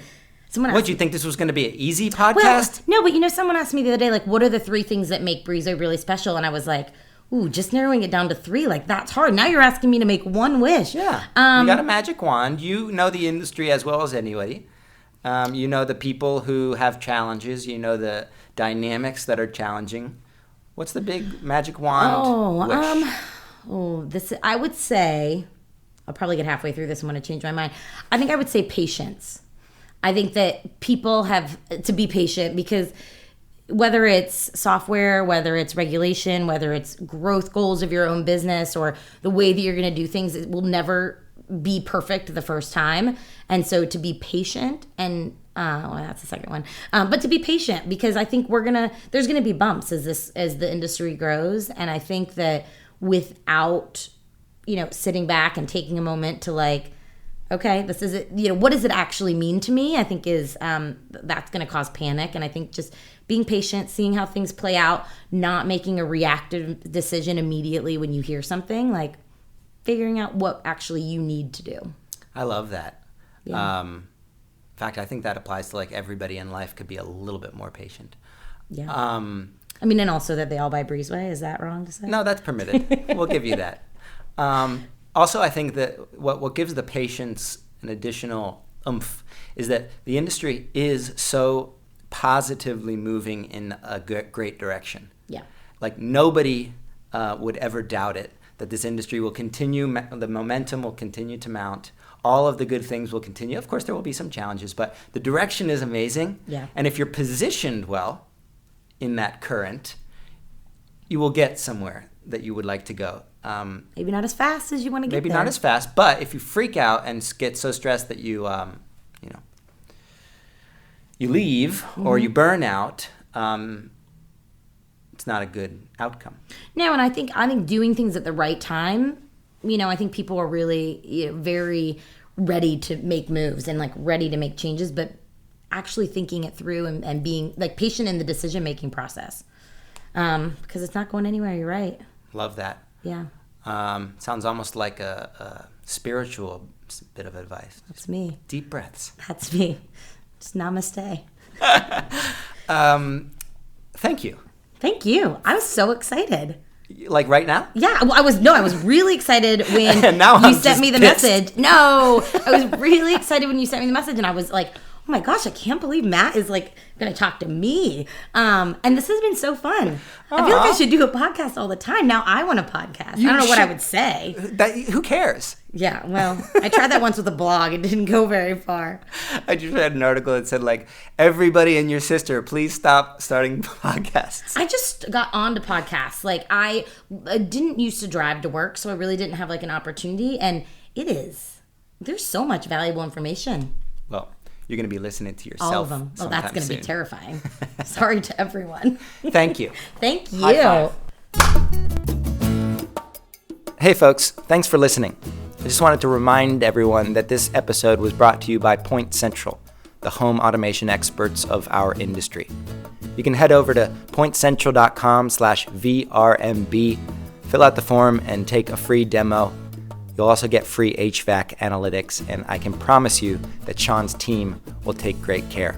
What, do you think this was going to be an easy podcast? Well, no, but someone asked me the other day, like, what are the 3 things that make Breezeway really special? And I was like, ooh, just narrowing it down to 3, like, that's hard. Now you're asking me to make one wish. Yeah. You got a magic wand. You know the industry as well as anybody. You know the people who have challenges. You know the dynamics that are challenging. What's the big magic wand wish? I would say, I'll probably get halfway through this and want to change my mind. I think I would say patience. I think that people have to be patient because whether it's software, whether it's regulation, whether it's growth goals of your own business or the way that you're going to do things, it will never be perfect the first time. And so to be patient and that's the second one. But to be patient because I think there's going to be bumps as the industry grows. And I think that without, sitting back and taking a moment to like okay, this is it. What does it actually mean to me? I think is that's going to cause panic. And I think just being patient, seeing how things play out, not making a reactive decision immediately when you hear something, like figuring out what actually you need to do. I love that. Yeah. In fact, I think that applies to like everybody in life could be a little bit more patient. Yeah. I mean, and also that they all buy Breezeway. Is that wrong to say? No, that's permitted. We'll give you that. Also, I think that what gives the patients an additional oomph is that the industry is so positively moving in a great direction. Yeah. Like nobody would ever doubt it, that this industry will continue, the momentum will continue to mount. All of the good things will continue. Of course, there will be some challenges, but the direction is amazing. Yeah. And if you're positioned well in that current, you will get somewhere that you would like to go. Maybe not as fast as you want to get Maybe there. not as fast, but if you freak out and get so stressed that you leave or you burn out, it's not a good outcome. No, and I think doing things at the right time, I think people are really very ready to make moves and like ready to make changes, but actually thinking it through and being like patient in the decision-making process. Because it's not going anywhere, you're right. Love that. Yeah. Sounds almost like a spiritual bit of advice. That's me. Deep breaths. That's me. Just namaste. Thank you. Thank you. I was so excited. Like right now? Yeah, I was really excited when And now you I'm sent just me the pissed. message. No, I was really excited when you sent me the message, and I was like, oh my gosh, I can't believe Matt is like going to talk to me. And this has been so fun. I feel like I should do a podcast all the time. Now I want a podcast. I don't know what I would say. Who cares? Yeah, well, I tried that once with a blog. It didn't go very far. I just read an article that said, like, everybody and your sister, please stop starting podcasts. I just got onto podcasts. Like, I didn't used to drive to work, so I really didn't have, like, an opportunity. And there's so much valuable information. Well, you're going to be listening to yourself. All of them. Oh, that's going to be soon. terrifying. Sorry to everyone. Thank you. Thank you. High five. Hey, folks. Thanks for listening. I just wanted to remind everyone that this episode was brought to you by Point Central, the home automation experts of our industry. You can head over to pointcentral.com/VRMB, fill out the form, and take a free demo. You'll also get free HVAC analytics, and I can promise you that Sean's team will take great care.